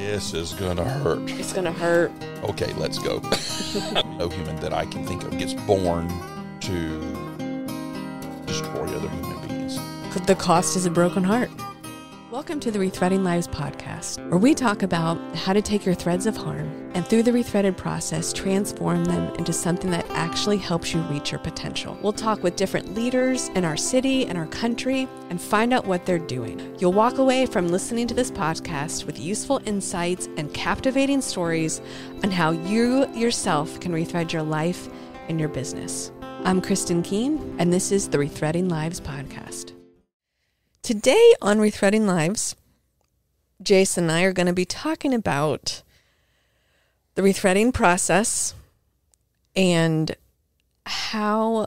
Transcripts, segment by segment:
This is gonna hurt. It's gonna hurt. Okay, let's go. No human that I can think of gets born to destroy other human beings. The cost is a broken heart. Welcome to the Rethreading Lives podcast, where we talk about how to take your threads of harm and through the rethreaded process, transform them into something that actually helps you reach your potential. We'll talk with different leaders in our city and our country and find out what they're doing. You'll walk away from listening to this podcast with useful insights and captivating stories on how you yourself can rethread your life and your business. I'm Kristen Keene, and this is the Rethreading Lives podcast. Today on Rethreading Lives, Jason and I are going to be talking about the rethreading process and how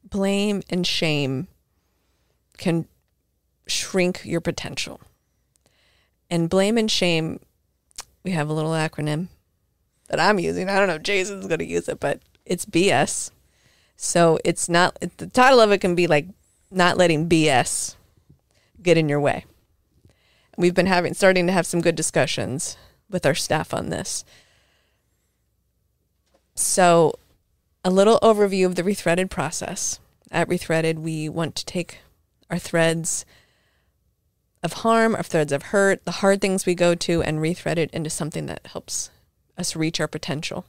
blame and shame can shrink your potential. And blame and shame, we have a little acronym that I'm using. I don't know if Jason's going to use it, but it's BS. So it's not, the title of it can be like not letting BS get in your way. We've been starting to have some good discussions with our staff on this. So a little overview of the rethreaded process. At Rethreaded, we want to take our threads of harm, our threads of hurt, the hard things we go to, and rethread it into something that helps us reach our potential.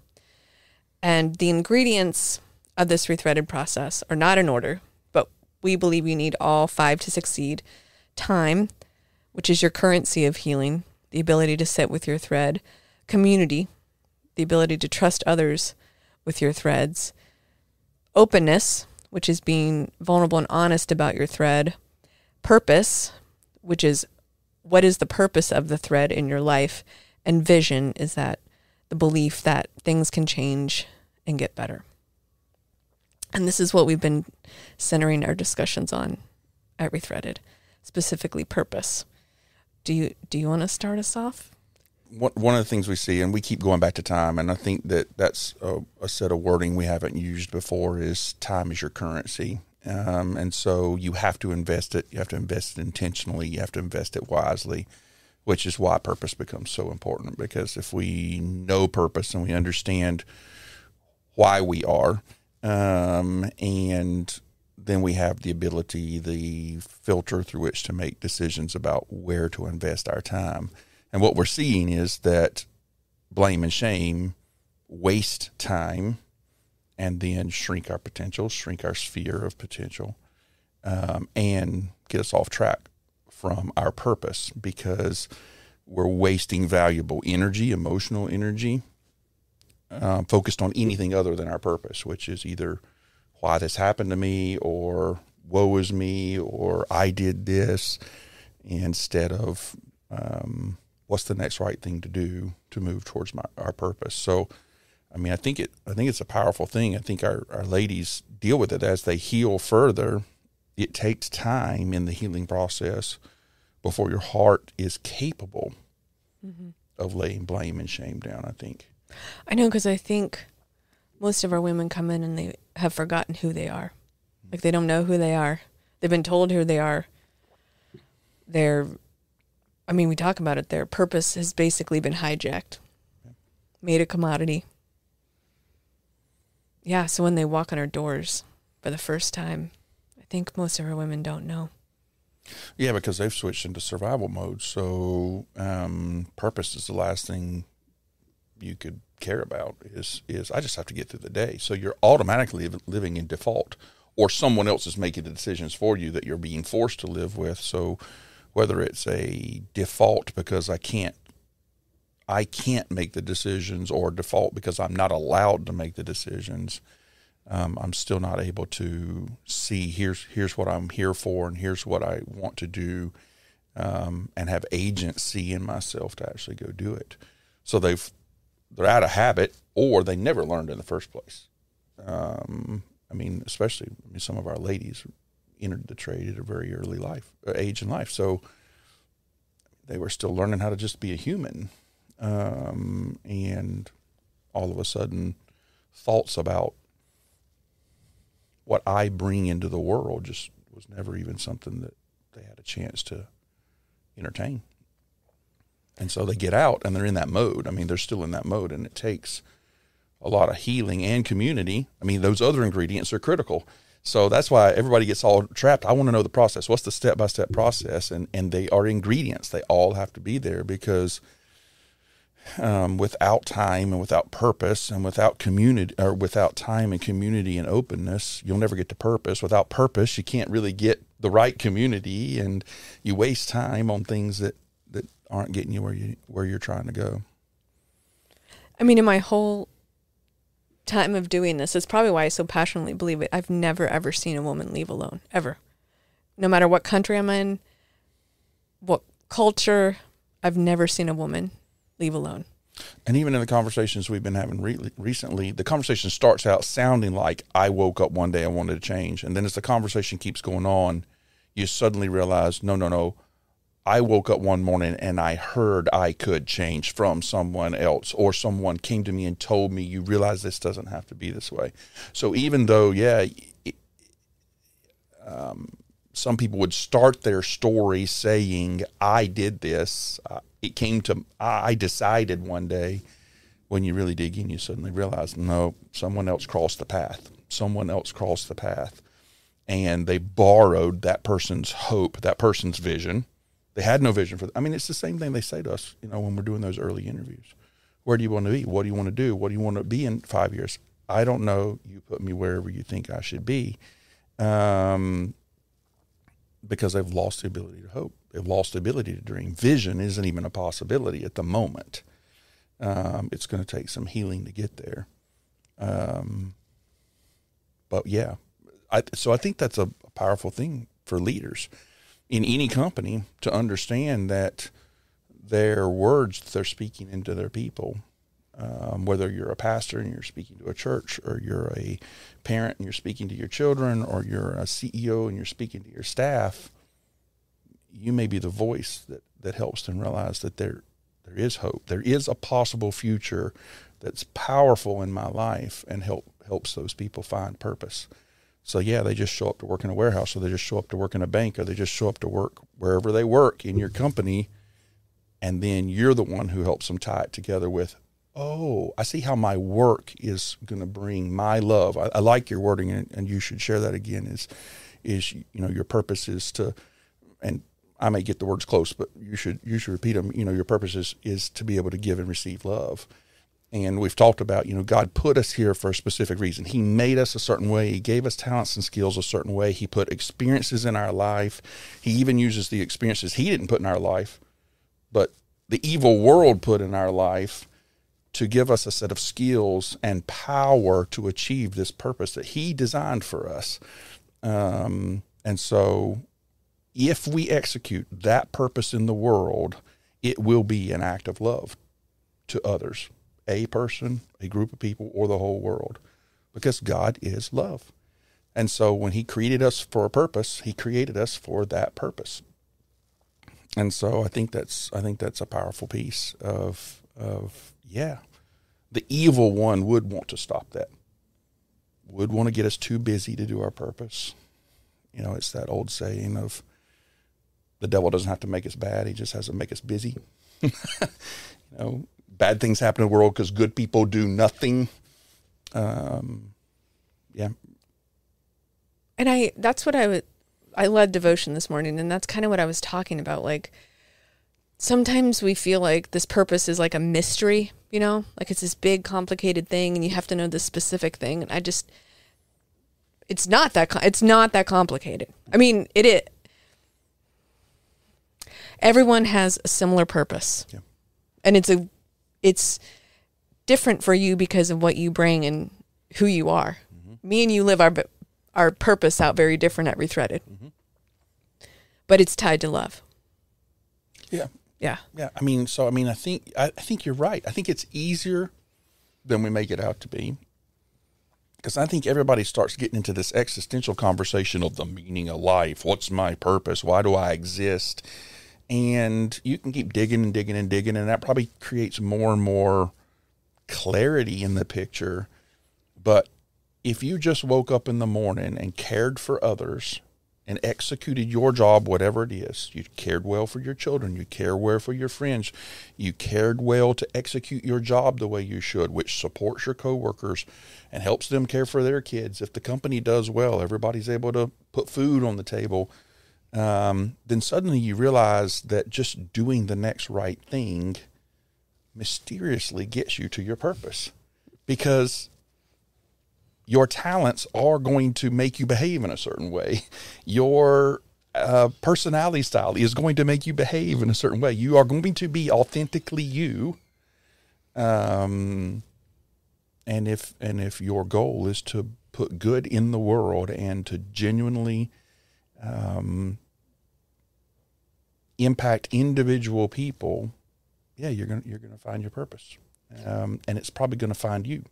And the ingredients of this rethreaded process are not in order, but we believe you need all 5 to succeed. Time, which is your currency of healing, the ability to sit with your thread. Community, the ability to trust others with your threads. Openness, which is being vulnerable and honest about your thread. Purpose, which is what is the purpose of the thread in your life. And vision is that the belief that things can change and get better. And this is what we've been centering our discussions on at Rethreaded. Specifically purpose. Do you want to start us off? One of the things we see, and we keep going back to time, and I think that's a set of wording we haven't used before, is time is your currency. And so you have to invest it. You have to invest it intentionally. You have to invest it wisely, which is why purpose becomes so important. Because if we know purpose and we understand why we are, and then we have the ability, the filter through which to make decisions about where to invest our time. And what we're seeing is that blame and shame waste time and then shrink our potential, shrink our sphere of potential, and get us off track from our purpose because we're wasting valuable energy, emotional energy, focused on anything other than our purpose, which is either why this happened to me, or woe is me, or I did this, instead of what's the next right thing to do to move towards our purpose. So, I mean, I think it's a powerful thing. I think our ladies deal with it as they heal further. It takes time in the healing process before your heart is capable of laying blame and shame down, I think. I know, because I think most of our women come in and they have forgotten who they are. Like, they don't know who they are. They've been told who they are. We talk about it. Their purpose has basically been hijacked, made a commodity. Yeah, so when they walk on our doors for the first time, I think most of our women don't know. Yeah, because they've switched into survival mode. So purpose is the last thing you could care about is I just have to get through the day. So you're automatically living in default, or someone else is making the decisions for you that you're being forced to live with. So whether it's a default because I can't make the decisions, or default because I'm not allowed to make the decisions, I'm still not able to see here's what I'm here for, and here's what I want to do, and have agency in myself to actually go do it. So they're out of habit, or they never learned in the first place. Especially some of our ladies entered the trade at a very early age in life. So they were still learning how to just be a human. And all of a sudden, thoughts about what I bring into the world just was never even something that they had a chance to entertain. And so they get out and they're in that mode. I mean, they're still in that mode, and it takes a lot of healing and community. I mean, those other ingredients are critical. So that's why everybody gets all trapped. I want to know the process. What's the step-by-step process? And they are ingredients. They all have to be there, because without time and without purpose and without community, or without time and community and openness, you'll never get to purpose. Without purpose, you can't really get the right community, and you waste time on things that aren't getting you where you're trying to go. I mean, in my whole time of doing this, it's probably why I so passionately believe it. I've never, ever seen a woman leave alone, ever. No matter what country I'm in, what culture, I've never seen a woman leave alone. And even in the conversations we've been having recently, the conversation starts out sounding like I woke up one day, I wanted to change. And then as the conversation keeps going on, you suddenly realize, no. I woke up one morning and I heard I could change from someone else, or someone came to me and told me, you realize this doesn't have to be this way. So even though, some people would start their story saying, I did this, I decided one day. When you really dig in, you suddenly realize, no, someone else crossed the path. And they borrowed that person's hope, that person's vision. They had no vision for I mean, it's the same thing they say to us, when we're doing those early interviews. Where do you want to be? What do you want to do? What do you want to be in 5 years? I don't know. You put me wherever you think I should be. Because they've lost the ability to hope. They've lost the ability to dream. Vision isn't even a possibility at the moment. It's going to take some healing to get there. But yeah, so I think that's a powerful thing for leaders in any company, to understand that their words they're speaking into their people, whether you're a pastor and you're speaking to a church, or you're a parent and you're speaking to your children, or you're a CEO and you're speaking to your staff, you may be the voice that helps them realize that there is hope. There is a possible future that's powerful in my life, and helps those people find purpose. So yeah, they just show up to work in a warehouse, or they just show up to work in a bank, or they just show up to work wherever they work in your company. And then you're the one who helps them tie it together with, oh, I see how my work is going to bring my love. I like your wording, and you should share that again, is your purpose is to, and I may get the words close, but you should repeat them. Your purpose is to be able to give and receive love. And we've talked about, God put us here for a specific reason. He made us a certain way. He gave us talents and skills a certain way. He put experiences in our life. He even uses the experiences he didn't put in our life, but the evil world put in our life, to give us a set of skills and power to achieve this purpose that he designed for us. And so if we execute that purpose in the world, it will be an act of love to others. A person, a group of people, or the whole world, because God is love. And so when he created us for a purpose, he created us for that purpose. And so I think that's a powerful piece of the evil one would want to stop that, would want to get us too busy to do our purpose. It's that old saying of, the devil doesn't have to make us bad. He just has to make us busy. Bad things happen in the world because good people do nothing. Yeah. And that's what I led devotion this morning, and that's kind of what I was talking about. Like, sometimes we feel like this purpose is like a mystery, like it's this big complicated thing and you have to know the specific thing. And it's not that complicated. I mean, everyone has a similar purpose. Yeah. And it's different for you because of what you bring and who you are. Mm-hmm. Me and you live our purpose out very different at Rethreaded. Mm-hmm. But it's tied to love. Yeah. Yeah. Yeah. I think you're right. I think it's easier than we make it out to be. Because I think everybody starts getting into this existential conversation of the meaning of life. What's my purpose? Why do I exist? And you can keep digging and digging and digging, and that probably creates more and more clarity in the picture. But if you just woke up in the morning and cared for others and executed your job, whatever it is. You cared well for your children. You care well for your friends. You cared well to execute your job the way you should, which supports your coworkers and helps them care for their kids. If the company does well, everybody's able to put food on the table. Then suddenly you realize that just doing the next right thing mysteriously gets you to your purpose, because your talents are going to make you behave in a certain way. Your personality style is going to make you behave in a certain way. You are going to be authentically you. And if your goal is to put good in the world and to genuinely impact individual people, yeah, you're gonna find your purpose, and it's probably gonna find you.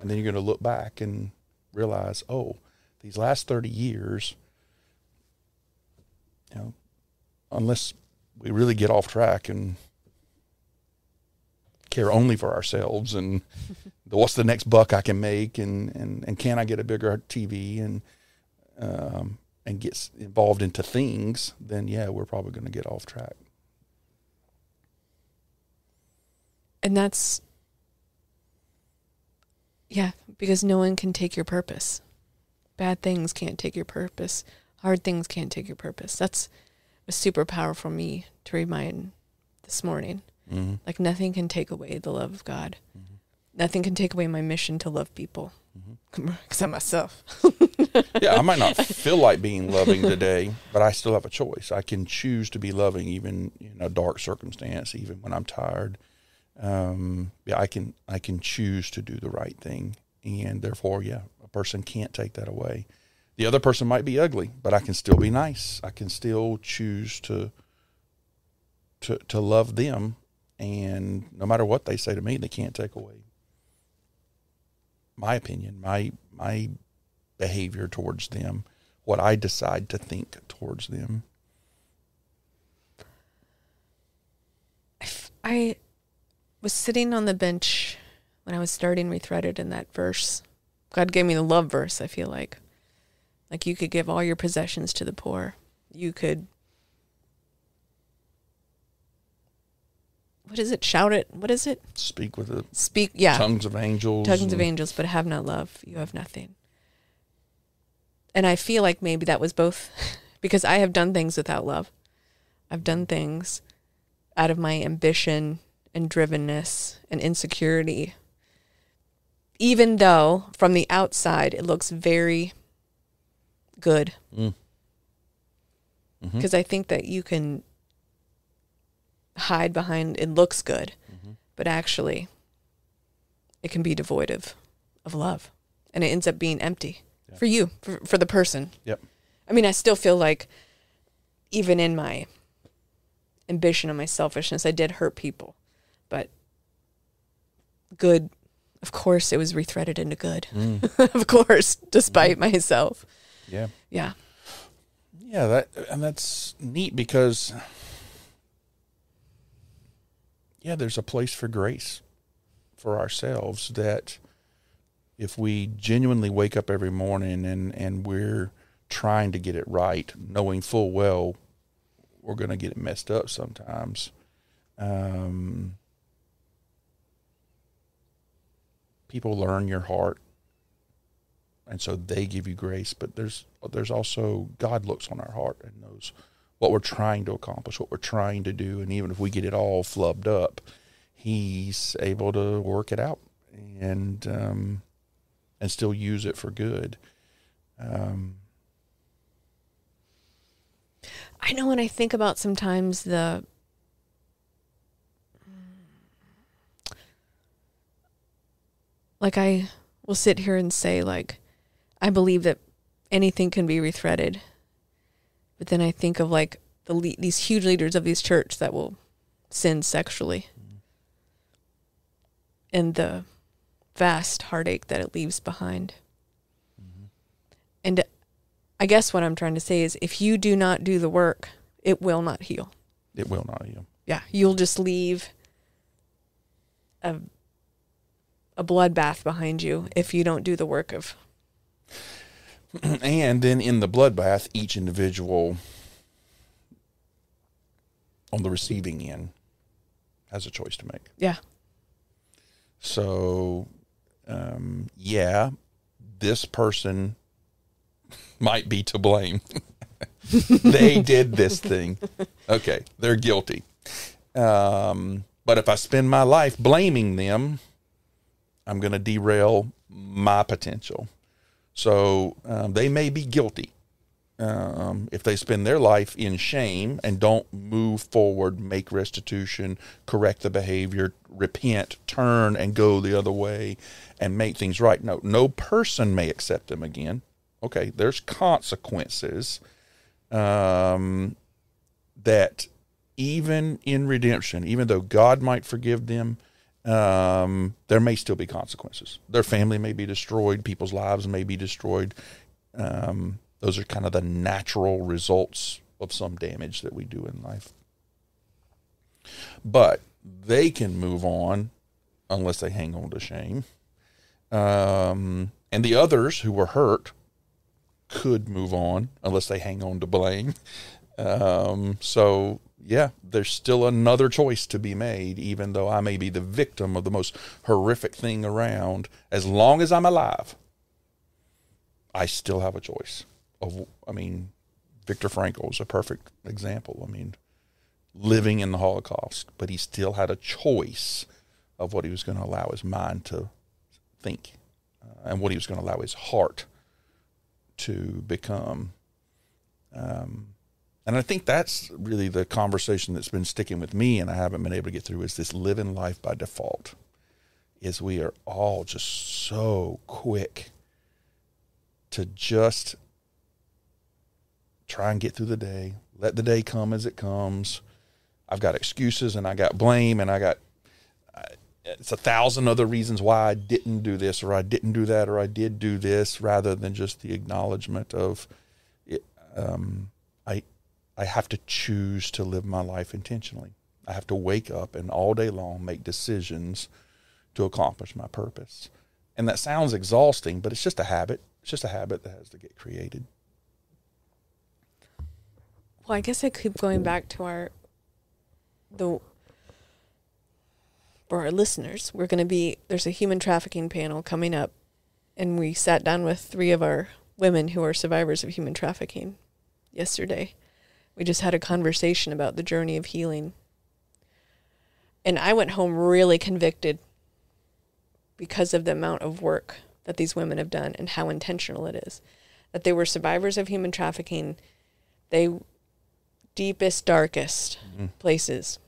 And then you're gonna look back and realize, oh, these last 30 years, unless we really get off track and care only for ourselves and what's the next buck I can make, and can I get a bigger TV and gets involved into things, then yeah, we're probably going to get off track. And that's, yeah, because no one can take your purpose. Bad things can't take your purpose. Hard things can't take your purpose. That's was super powerful for me to remind this morning. Mm-hmm. Like nothing can take away the love of God. Mm-hmm. Nothing can take away my mission to love people. Mm-hmm. Except myself. Yeah, I might not feel like being loving today, but I still have a choice. I can choose to be loving even in a dark circumstance, even when I'm tired. I can choose to do the right thing, and therefore, yeah, a person can't take that away. The other person might be ugly, but I can still be nice. I can still choose to love them, and no matter what they say to me, they can't take away my opinion, my behavior towards them, what I decide to think towards them. I was sitting on the bench when I was starting Rethreaded, in that verse. God gave me the love verse, I feel like. Like you could give all your possessions to the poor. You could, what is it? Shout it. What is it? Speak with the tongues of angels. Tongues of angels, but have not love, you have nothing. And I feel like maybe that was both, because I have done things without love. I've done things out of my ambition and drivenness and insecurity, even though from the outside it looks very good. Because I think that you can hide behind it looks good, but actually it can be devoid of love, and it ends up being empty for you, for the person. Yep. I mean, I still feel like even in my ambition and my selfishness, I did hurt people, but good, of course, it was rethreaded into good. Of course, despite myself. Yeah. Yeah. Yeah, that's neat, because yeah, there's a place for grace for ourselves, that if we genuinely wake up every morning and we're trying to get it right, knowing full well we're going to get it messed up sometimes, people learn your heart, and so they give you grace. But there's also, God looks on our heart and knows what we're trying to accomplish, what we're trying to do, and even if we get it all flubbed up, He's able to work it out and still use it for good. I know when I think about sometimes like I will sit here and say, like, I believe that anything can be rethreaded. But then I think of like these huge leaders of this church that will sin sexually, and the vast heartache that it leaves behind. And I guess what I'm trying to say is, if you do not do the work, it will not heal. It will not heal. Yeah, you'll just leave a bloodbath behind you if you don't do the work of And then in the bloodbath, each individual on the receiving end has a choice to make. Yeah. So, yeah, this person might be to blame. They did this thing. Okay, they're guilty. But if I spend my life blaming them, I'm going to derail my potential. So they may be guilty. If they spend their life in shame and don't move forward, make restitution, correct the behavior, repent, turn and go the other way and make things right. No person may accept them again. Okay, there's consequences that even in redemption, even though God might forgive them, there may still be consequences. Their family may be destroyed. People's lives may be destroyed. Those are kind of the natural results of some damage that we do in life. But they can move on unless they hang on to shame. And the others who were hurt could move on unless they hang on to blame. So, yeah, there's still another choice to be made, even though I may be the victim of the most horrific thing around. As long as I'm alive, I still have a choice. Viktor Frankl is a perfect example. Living in the Holocaust, but he still had a choice of what he was going to allow his mind to think and what he was going to allow his heart to become. And I think that's really the conversation that's been sticking with me and I haven't been able to get through is this living life by default. Is we are all just so quick to just try and get through the day, let the day come as it comes. I've got excuses and I got blame and it's 1,000 other reasons why I didn't do this or I didn't do that or I did do this, rather than just the acknowledgement of it. I have to choose to live my life intentionally. I have to wake up and all day long make decisions to accomplish my purpose. And that sounds exhausting, but it's just a habit. It's just a habit that has to get created. Well, I guess I keep going back to for our listeners, there's a human trafficking panel coming up, and we sat down with 3 of our women who are survivors of human trafficking yesterday. We just had a conversation about the journey of healing. And I went home really convicted because of the amount of work that these women have done and how intentional it is. That they were survivors of human trafficking, deepest, darkest places.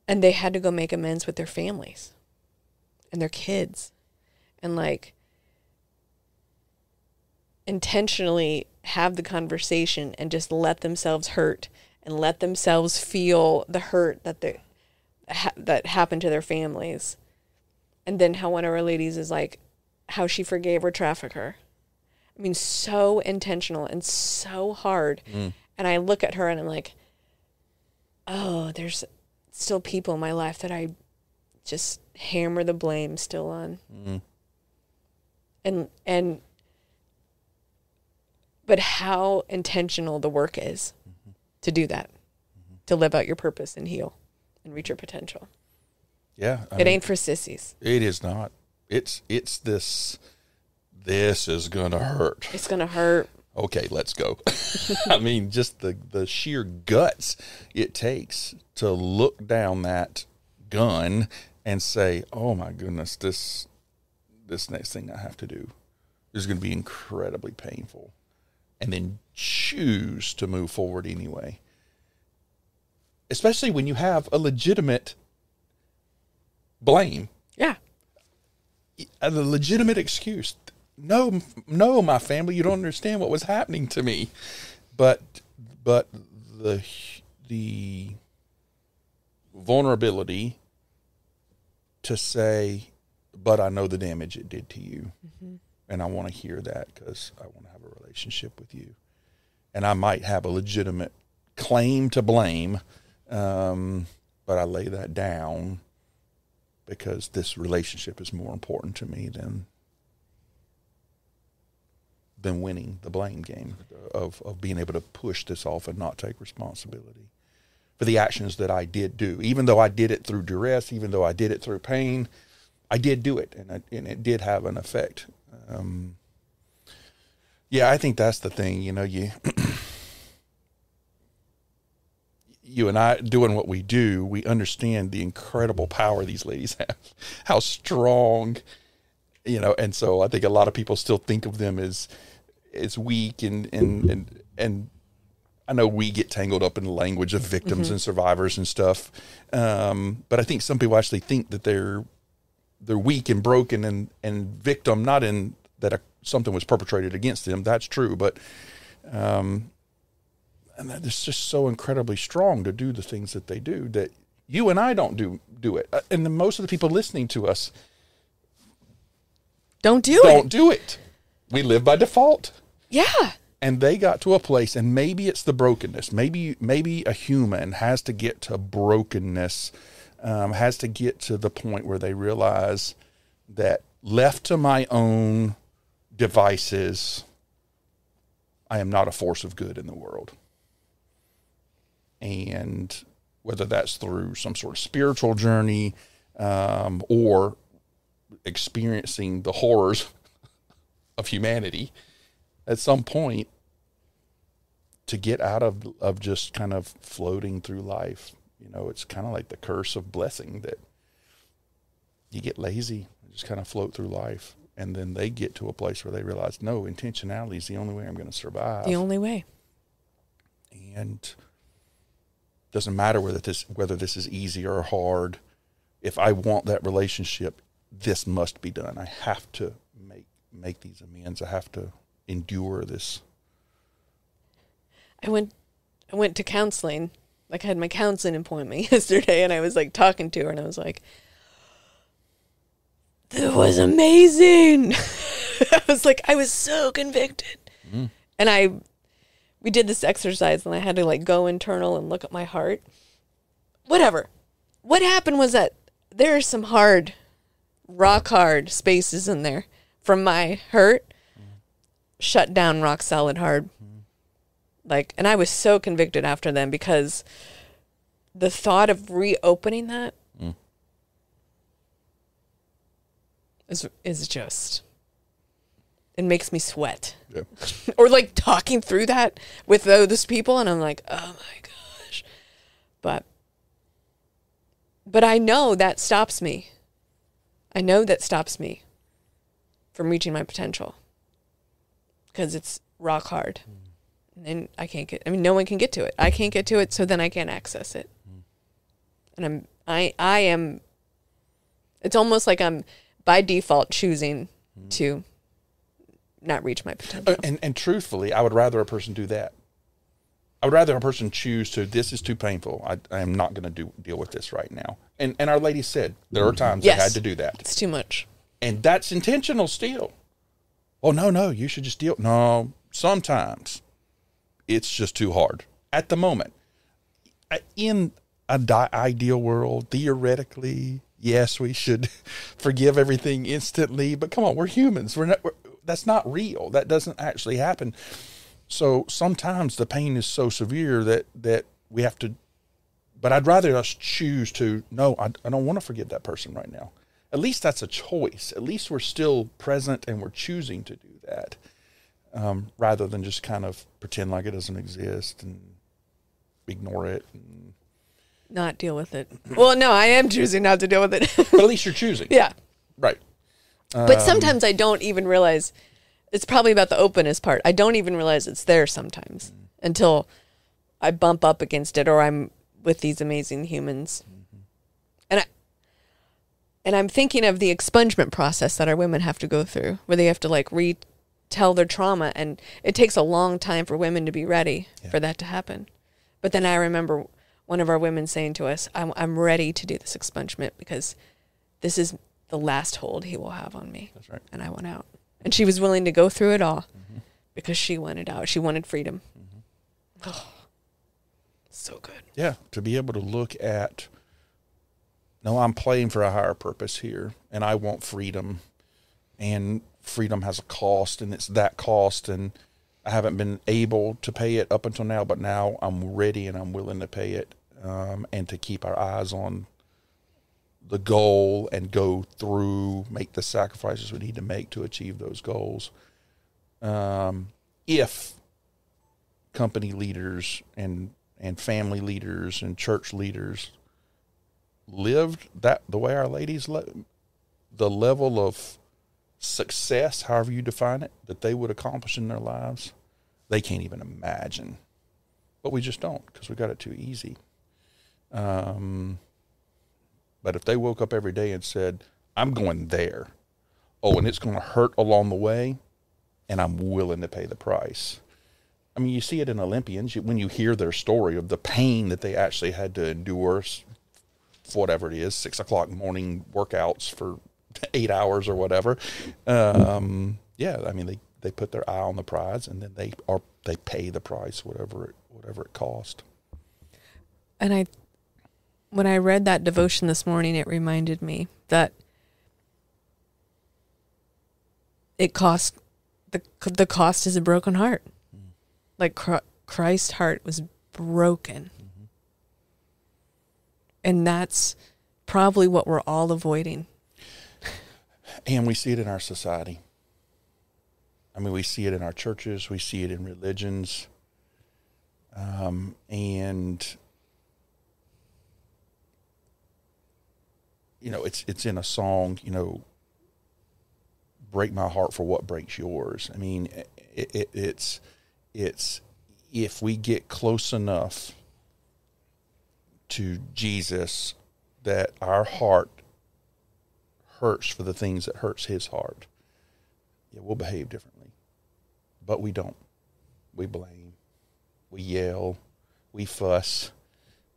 And they had to go make amends with their families and their kids. And intentionally have the conversation and just let themselves hurt and let themselves feel the hurt that happened to their families. And then how one of our ladies is how she forgave her trafficker. So intentional and so hard. And I look at her and I'm like, oh, there's still people in my life that I just hammer the blame still on. But how intentional the work is to do that, to live out your purpose and heal and reach your potential. Yeah. It ain't for sissies. It is not. It's this is going to hurt. It's going to hurt. Okay, let's go. Just the sheer guts it takes to look down that gun and say, oh my goodness, this next thing I have to do is going to be incredibly painful. And then choose to move forward anyway. Especially when you have a legitimate blame. Yeah. A legitimate excuse. No, my family, you don't understand what was happening to me. But the vulnerability to say, but I know the damage it did to you. And I want to hear that because I want to have a relationship with you. And I might have a legitimate claim to blame, but I lay that down because this relationship is more important to me than than winning the blame game of being able to push this off and not take responsibility for the actions that I did do. Even though I did it through duress, even though I did it through pain, I did do it, and it did have an effect. Yeah, I think that's the thing. You know, you and I doing what we do, we understand the incredible power these ladies have, how strong, you know, and so I think a lot of people still think of them as weak, and I know we get tangled up in the language of victims and survivors and stuff, but I think some people actually think that they're weak and broken and victim, not in that something was perpetrated against them. That's true, but and that is just so incredibly strong to do the things that they do, that you and I don't do it, and most of the people listening to us don't do it. We live by default. Yeah. And they got to a place, and maybe it's the brokenness. Maybe a human has to get to brokenness, has to get to the point where they realize that left to my own devices, I am not a force of good in the world. And whether that's through some sort of spiritual journey, or experiencing the horrors of humanity, at some point, to get out of just kind of floating through life. You know, it's kind of like the curse of blessing, that you get lazy, just kind of float through life. And then they get to a place where they realize, no, intentionality is the only way I'm going to survive. The only way. And doesn't matter whether this is easy or hard. If I want that relationship, this must be done. I have to make these amends. I have to endure this. I went to counseling. Like, I had my counseling appointment yesterday, and I was like talking to her, and I was like, "That was amazing." I was like, I was so convicted. And we did this exercise, and I had to like go internal and look at my heart. Whatever. What happened was that there are some rock hard spaces in there from my hurt, shut down rock solid hard. Like, and I was so convicted after them, because the thought of reopening that is just, it makes me sweat. Yeah. Or like talking through that with those people, and I'm like, oh my gosh. But I know that stops me. I know that stops me from reaching my potential, because it's rock hard. And then no one can get to it. I can't get to it, so then I can't access it. And I am, it's almost like I'm by default choosing to not reach my potential. And truthfully, I would rather a person do that. I would rather a person choose to, this is too painful. I am not going to deal with this right now. And our lady said there are times they had to do that. It's too much. And that's intentional still. Oh, no, you should just deal. No, sometimes it's just too hard at the moment. In an ideal world, theoretically, yes, we should forgive everything instantly. But come on, we're humans. That's not real. That doesn't actually happen. So sometimes the pain is so severe that we have to. But I'd rather us choose to, no, I don't want to forgive that person right now. At least that's a choice. At least we're still present and we're choosing to do that. Rather than just kind of pretend like it doesn't exist and ignore it. And not deal with it. Well, no, I am choosing not to deal with it. But at least you're choosing. Yeah. Right. But sometimes I don't even realize, it's probably about the openness part. I don't even realize it's there sometimes until I bump up against it, or I'm with these amazing humans. And I'm thinking of the expungement process that our women have to go through, where they have to like retell their trauma, and it takes a long time for women to be ready for that to happen. But then I remember one of our women saying to us, I'm ready to do this expungement, because this is the last hold he will have on me. That's right. And I went out. And she was willing to go through it all because she wanted out. She wanted freedom. Oh, so good. Yeah, to be able to look at, no, I'm playing for a higher purpose here, and I want freedom. And freedom has a cost, and it's that cost, and I haven't been able to pay it up until now, but now I'm ready and I'm willing to pay it, and to keep our eyes on the goal and go through, make the sacrifices we need to make to achieve those goals. If company leaders and family leaders and church leaders lived that the way our ladies the level of success, however you define it, that they would accomplish in their lives, they can't even imagine. But we just don't, because we got it too easy. But if they woke up every day and said, I'm going there, and it's going to hurt along the way, and I'm willing to pay the price. I mean, you see it in Olympians when you hear their story of the pain that they actually had to endure for whatever it is, 6 o'clock morning workouts for 8 hours or whatever. I mean, they put their eye on the prize, and then they pay the price, whatever it cost. And when I read that devotion this morning, it reminded me that it cost, the cost is a broken heart. Like Christ's heart was broken. Mm-hmm. And that's probably what we're all avoiding. And we see it in our society. I mean, we see it in our churches. We see it in religions. And it's in a song, break my heart for what breaks yours. I mean, it's if we get close enough to Jesus that our heart hurts for the things that hurts his heart, we'll behave differently. But we don't. We blame. We yell. We fuss.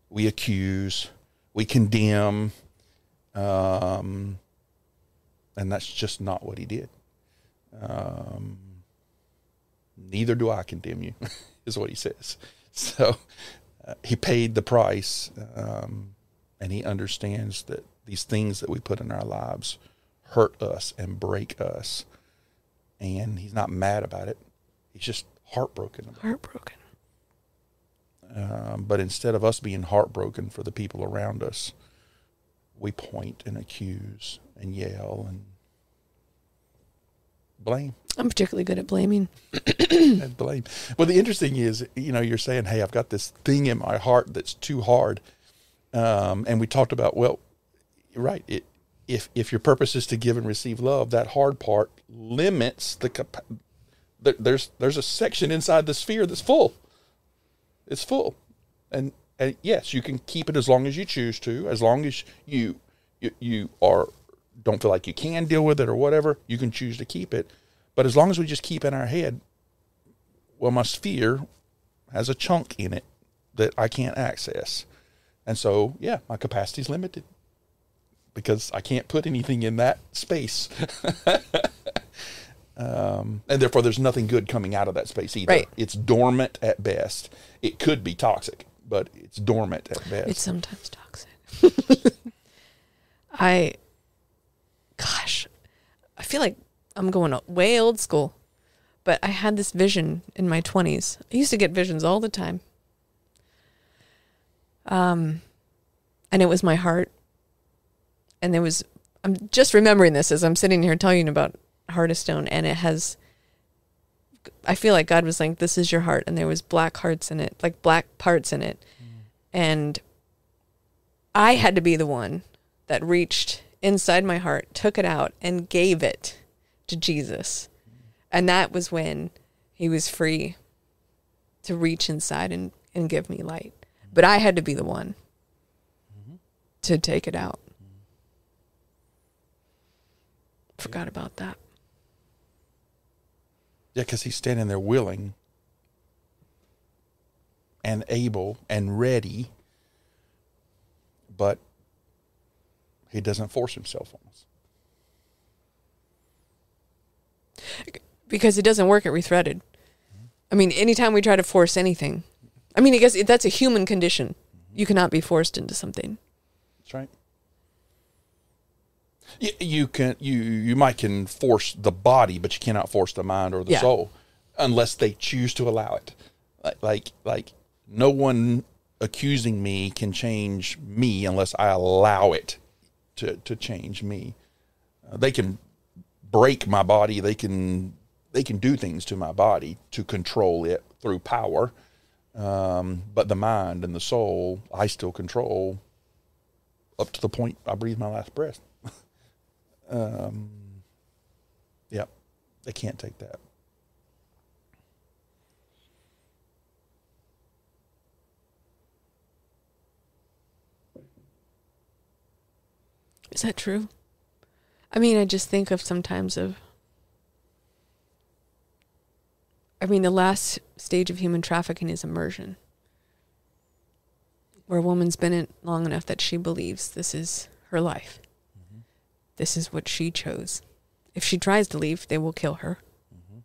We accuse. We condemn. And that's just not what he did. Neither do I condemn you, is what he says. So he paid the price, and he understands that these things that we put in our lives hurt us and break us. And he's not mad about it. He's just heartbroken about Heartbroken. But instead of us being heartbroken for the people around us, we point and accuse and yell and blame. I'm particularly good at blaming. And blame. Well, the interesting is, you're saying, hey, I've got this thing in my heart that's too hard. And we talked about, well, you're right. If your purpose is to give and receive love, that hard part limits there's a section inside the sphere that's full. It's full. And yes, you can keep it as long as you choose to, as long as you don't feel like you can deal with it or whatever, you can choose to keep it. But as long as we just keep in our head, well, my sphere has a chunk in it that I can't access. And so, my capacity is limited because I can't put anything in that space. And therefore, there's nothing good coming out of that space either. Right. It's dormant at best. It could be toxic, but it's dormant at best. It's sometimes toxic. I feel like I'm going way old school, but I had this vision in my 20s. I used to get visions all the time. And it was my heart. And I'm just remembering this as I'm sitting here telling you about Heart of Stone, and I feel like God was like, this is your heart, and there was black hearts in it, like black parts in it. And I had to be the one that reached inside my heart, took it out, and gave it to Jesus. And that was when he was free to reach inside and give me light. But I had to be the one to take it out. Forgot about that. Yeah, because he's standing there willing and able and ready, but he doesn't force himself on us. Because it doesn't work at Rethreaded. I mean, anytime we try to force anything, I mean, I guess that's a human condition. You cannot be forced into something. That's right. You might can force the body, but you cannot force the mind or the soul unless they choose to allow it. Like no one accusing me can change me unless I allow it to change me. They can break my body. They can do things to my body to control it through power. But the mind and the soul, I still control up to the point I breathe my last breath. Yeah, they can't take that. Is that true? I mean, I just think of sometimes the last stage of human trafficking is immersion, where a woman's been in long enough that she believes this is her life. Mm-hmm. This is what she chose. If she tries to leave, they will kill her. Mm-hmm.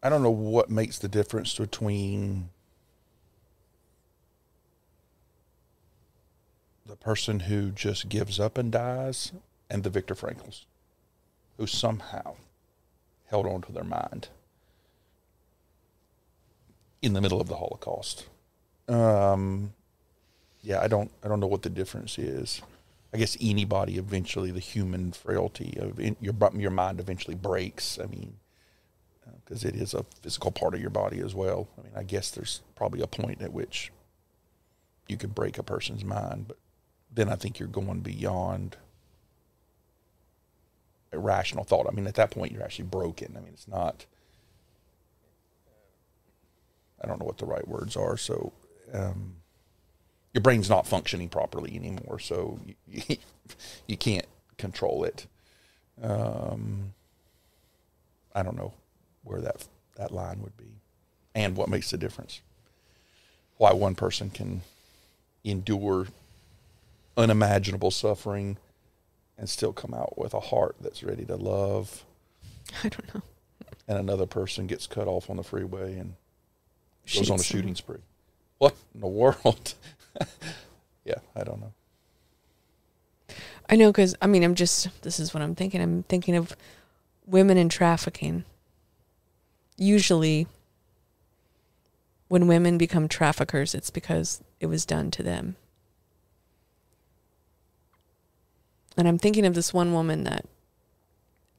I don't know what makes the difference between the person who just gives up and dies and the Viktor Frankls, who somehow held on to their mind in the middle of the Holocaust. Yeah, I don't know what the difference is. I guess anybody eventually, the human frailty of your mind eventually breaks. I mean, because it is a physical part of your body as well. I mean, I guess there's probably a point at which you could break a person's mind, but then I think you're going beyond irrational thought. I mean, at that point, you're actually broken. I mean, it's not, I don't know what the right words are. So your brain's not functioning properly anymore. So you can't control it. I don't know where that line would be and what makes the difference. Why one person can endure unimaginable suffering and still come out with a heart that's ready to love. I don't know. And another person gets cut off on the freeway and goes on a shooting spree. What in the world? Yeah, I don't know. I know, because, I mean, this is what I'm thinking. I'm thinking of women in trafficking. Usually, when women become traffickers, it's because it was done to them. And I'm thinking of this one woman that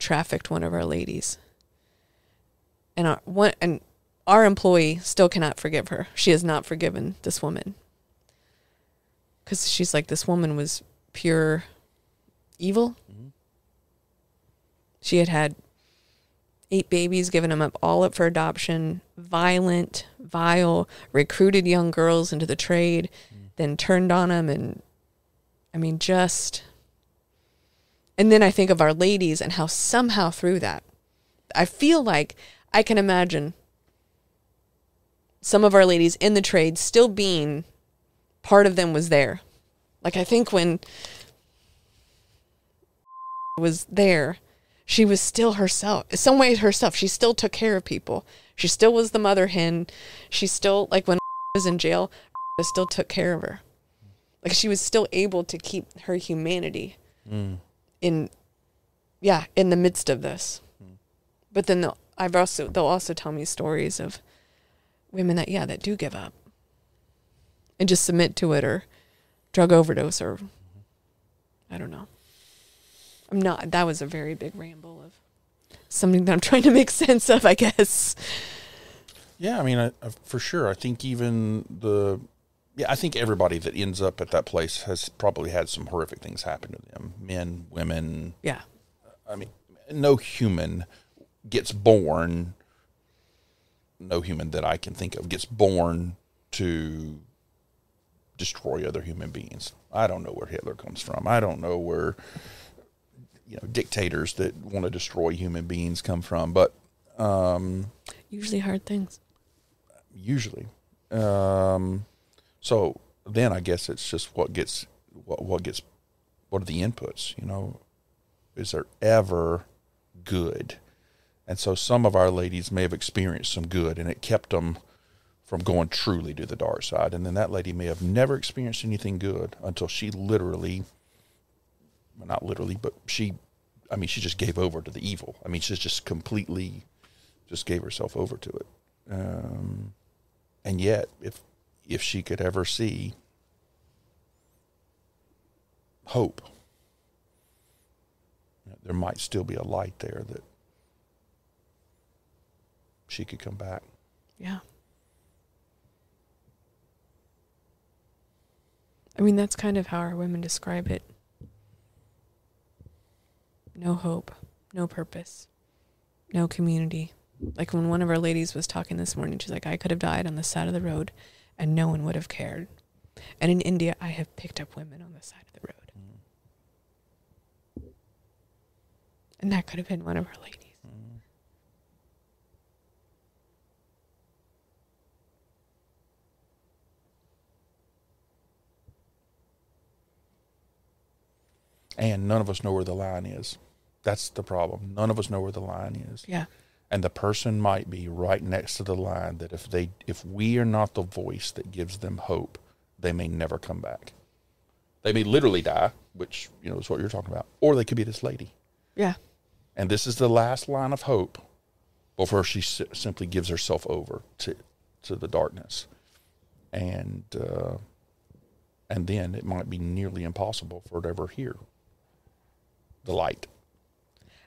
trafficked one of our ladies. And our employee still cannot forgive her. She has not forgiven this woman. Because she's like, this woman was pure evil. Mm-hmm. She had 8 babies, given them all up for adoption, violent, vile, recruited young girls into the trade, then turned on them. And I mean, and then I think of our ladies and how somehow through that, I feel like I can imagine some of our ladies in the trade still being, part of them was there. Like, I think when was there, she was still herself. In some ways herself. She still took care of people. She still was the mother hen. She still, like when was in jail, still took care of her. Like, she was still able to keep her humanity in the midst of this. But then they'll also tell me stories of women that do give up and just submit to it, or drug overdose, or I don't know. That was a very big ramble of something that I'm trying to make sense of, I guess. Yeah, I mean, I for sure. I think I think everybody that ends up at that place has probably had some horrific things happen to them. Men, women. Yeah. I mean, no human gets born, no human that I can think of gets born to destroy other human beings. I don't know where Hitler comes from. I don't know where, dictators that want to destroy human beings come from, but usually hard things. Usually. So then I guess it's just what are the inputs, is there ever good? And so some of our ladies may have experienced some good, and it kept them from going truly to the dark side. And then that lady may have never experienced anything good until she literally, well, not literally, but she just gave over to the evil. I mean, she just completely just gave herself over to it. And yet, if she could ever see hope, there might still be a light there that she could come back. Yeah. I mean, that's kind of how our women describe it. No hope, no purpose, no community. Like when one of our ladies was talking this morning, she's like, I could have died on the side of the road and no one would have cared. And in India, I have picked up women on the side of the road. And that could have been one of our ladies. And none of us know where the line is. That's the problem. None of us know where the line is. Yeah. And the person might be right next to the line that if we are not the voice that gives them hope, they may never come back. They may literally die, which, is what you're talking about. Or they could be this lady. Yeah. And this is the last line of hope before she simply gives herself over to the darkness. And then it might be nearly impossible for her to ever hear the light.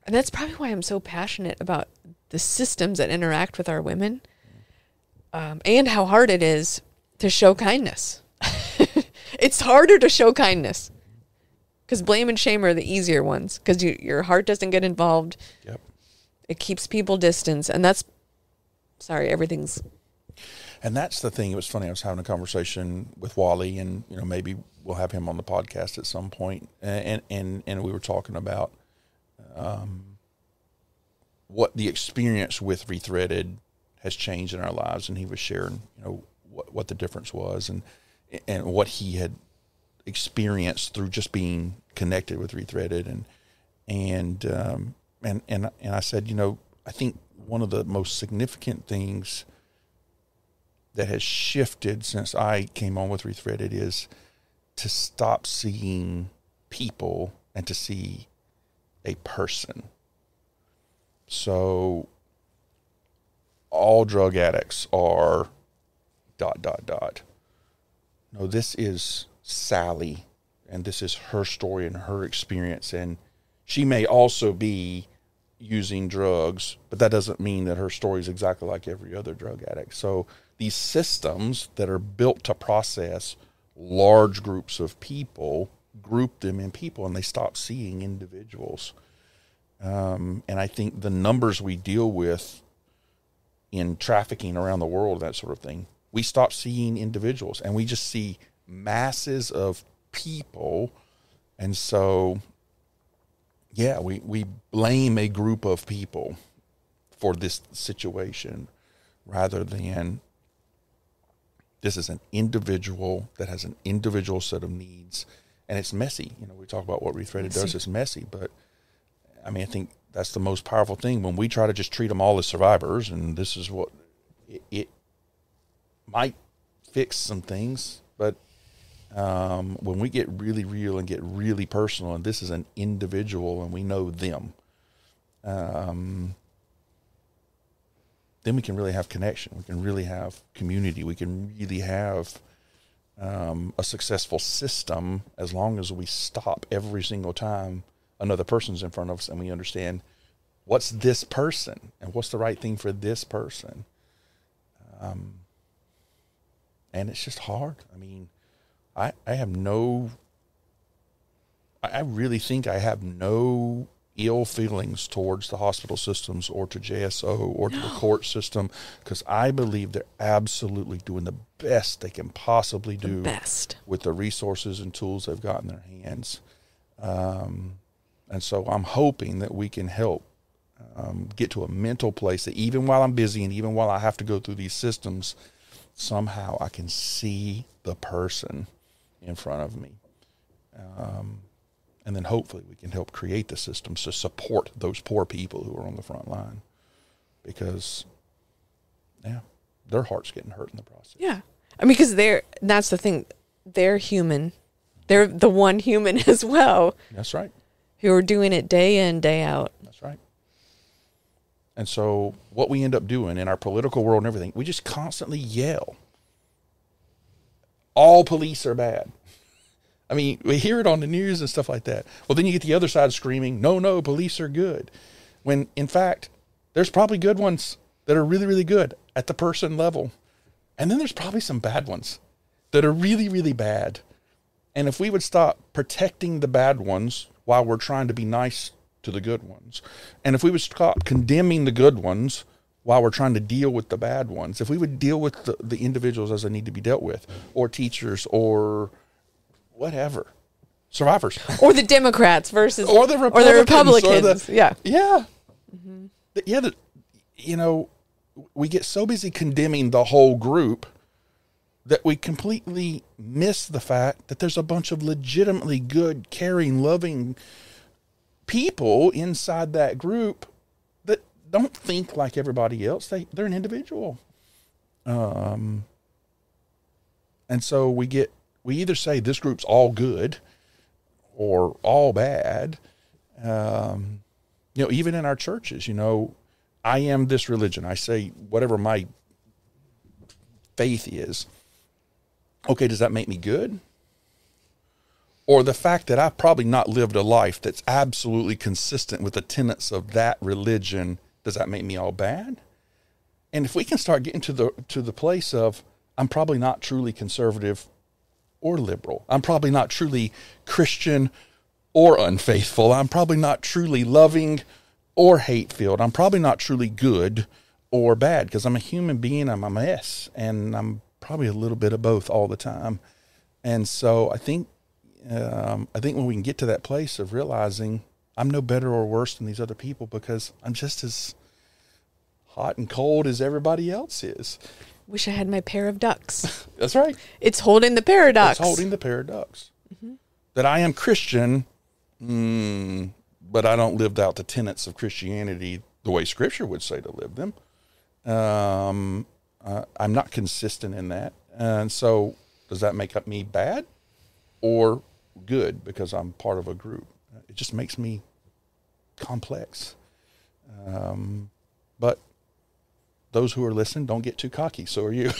And that's probably why I'm so passionate about the systems that interact with our women, and how hard it is to show kindness. It's harder to show kindness because blame and shame are the easier ones because your heart doesn't get involved. Yep. It keeps people distance. And everything's... And that's the thing. It was funny. I was having a conversation with Wally, and maybe we'll have him on the podcast at some point. And we were talking about what the experience with Rethreaded has changed in our lives, and he was sharing, what the difference was, and what he had experienced through just being connected with Rethreaded, and I said, I think one of the most significant things that has shifted since I came on with Rethreaded is to stop seeing people and to see a person. So all drug addicts are ... No, this is Sally, and this is her story and her experience, and she may also be using drugs, but that doesn't mean that her story is exactly like every other drug addict. So these systems that are built to process large groups of people group them in people, and they stop seeing individuals. And I think the numbers we deal with in trafficking around the world, that sort of thing, we stop seeing individuals, and we just see masses of people. And so, yeah, we blame a group of people for this situation rather than this is an individual that has an individual set of needs. And it's messy. We talk about what Rethreaded does. It's messy. But, I think that's the most powerful thing. When we try to just treat them all as survivors, and this is what it might fix some things. But when we get really real and get really personal, and this is an individual and we know them, then we can really have connection. We can really have community. We can really have a successful system as long as we stop every single time another person's in front of us and we understand what's this person and what's the right thing for this person. And it's just hard. I really think I have no ill feelings towards the hospital systems or to JSO or to the court system, because I believe they're absolutely doing the best they can possibly do with the resources and tools they've got in their hands. And so I'm hoping that we can help get to a mental place that even while I'm busy and even while I have to go through these systems, somehow I can see the person in front of me. And then hopefully we can help create the systems to support those poor people who are on the front line. because, their heart's getting hurt in the process. Yeah. I mean, because that's the thing. They're human. They're the one human as well. That's right. Who are doing it day in, day out. That's right. And so what we end up doing in our political world and everything, we just constantly yell. All police are bad. I mean, we hear it on the news and stuff like that. Well, then you get the other side screaming, no, police are good. When, in fact, there's probably good ones that are really, really good at the person level. And then there's probably some bad ones that are really, really bad. And if we would stop protecting the bad ones while we're trying to be nice to the good ones, and if we would stop condemning the good ones while we're trying to deal with the bad ones, if we would deal with the individuals as they need to be dealt with, or teachers, or whatever, survivors, or the Democrats versus or the Republicans, yeah. Mm-hmm. We get so busy condemning the whole group that we completely miss the fact that there's a bunch of legitimately good, caring, loving people inside that group that don't think like everybody else. They're an individual. And so we either say this group's all good or all bad. Even in our churches, I am this religion. I say whatever my faith is. Okay, does that make me good? Or the fact that I've probably not lived a life that's absolutely consistent with the tenets of that religion, does that make me all bad? And if we can start getting to the place of, I'm probably not truly conservative or liberal. I'm probably not truly Christian or unfaithful. I'm probably not truly loving or hate-filled. I'm probably not truly good or bad, because I'm a human being. I'm a mess, and I'm probably a little bit of both all the time. And so I think when we can get to that place of realizing I'm no better or worse than these other people, because I'm just as hot and cold as everybody else is. Wish I had my pair of ducks. That's right. It's holding the paradox. It's holding the paradox. Mm-hmm. That I am Christian, but I don't live out the tenets of Christianity the way Scripture would say to live them. I'm not consistent in that. And so does that make up me bad or good because I'm part of a group? It just makes me complex. But those who are listening, don't get too cocky. So are you.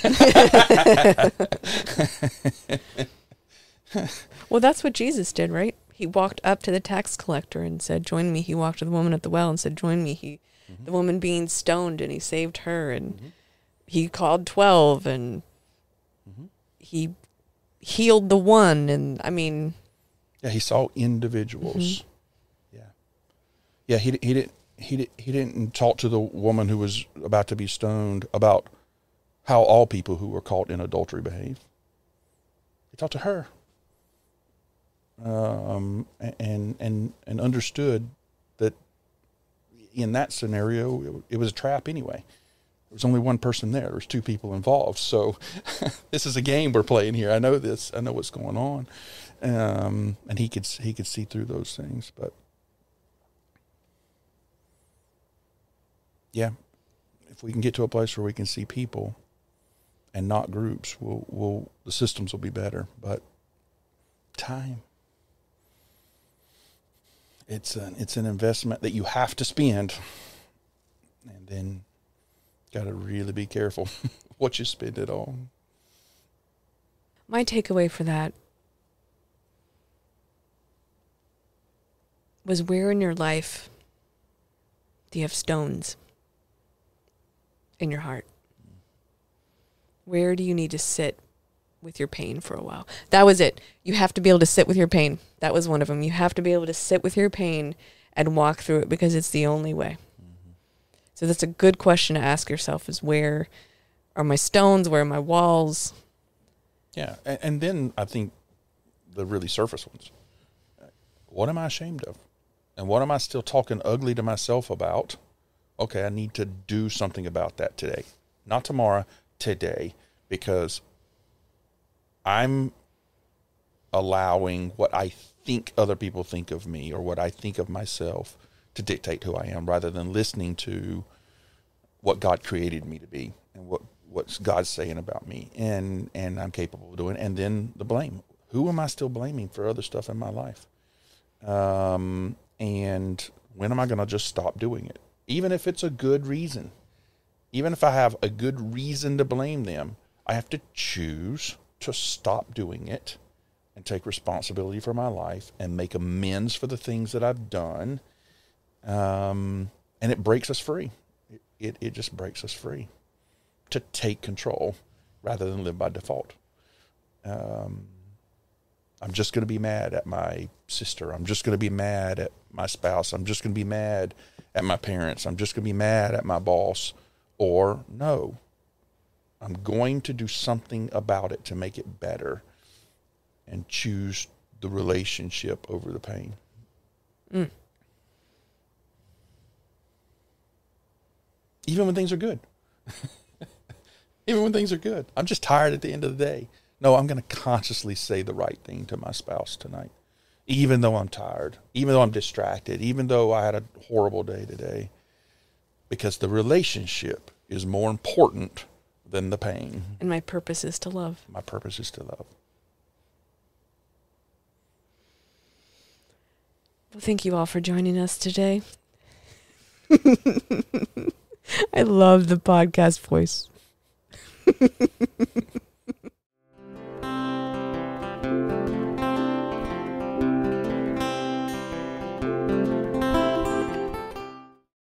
Well, that's what Jesus did, right? He walked up to the tax collector and said, join me. He walked to the woman at the well and said, join me. The woman being stoned, and he saved her, and he called 12, and he healed the one. And I mean, he saw individuals. Yeah. He didn't talk to the woman who was about to be stoned about how all people who were caught in adultery behave. He talked to her, and understood that in that scenario it was a trap anyway. There was only one person there. There was two people involved. So this is a game we're playing here. I know this. I know what's going on, and he could see through those things, but. Yeah, if we can get to a place where we can see people and not groups, the systems will be better. But time, it's an investment that you have to spend, and then got to really be careful what you spend it on. My takeaway for that was, where in your life do you have stones in your heart? Where do you need to sit with your pain for a while? That was it. You have to be able to sit with your pain. That was one of them. You have to be able to sit with your pain and walk through it, because it's the only way. So that's a good question to ask yourself, is where are my stones? Where are my walls? Yeah. And then I think the really surface ones. What am I ashamed of? And what am I still talking ugly to myself about? Okay, I need to do something about that today. Not tomorrow, today. Because I'm allowing what I think other people think of me, or what I think of myself, to dictate who I am, rather than listening to what God created me to be and what's God's saying about me, and I'm capable of doing. And then the blame. Who am I still blaming for other stuff in my life? And when am I going to just stop doing it? Even if it's a good reason, even if I have a good reason to blame them, I have to choose to stop doing it and take responsibility for my life and make amends for the things that I've done. And it breaks us free. It just breaks us free to take control rather than live by default. I'm just going to be mad at my sister. I'm just going to be mad at my spouse. I'm just going to be mad at my parents. I'm just going to be mad at my boss. Or no, I'm going to do something about it to make it better and choose the relationship over the pain. Even when things are good. Even when things are good. I'm just tired at the end of the day. No, I'm going to consciously say the right thing to my spouse tonight. Even though I'm tired. Even though I'm distracted. Even though I had a horrible day today. Because the relationship is more important than the pain. And my purpose is to love. My purpose is to love. Well, thank you all for joining us today. I love the podcast voice.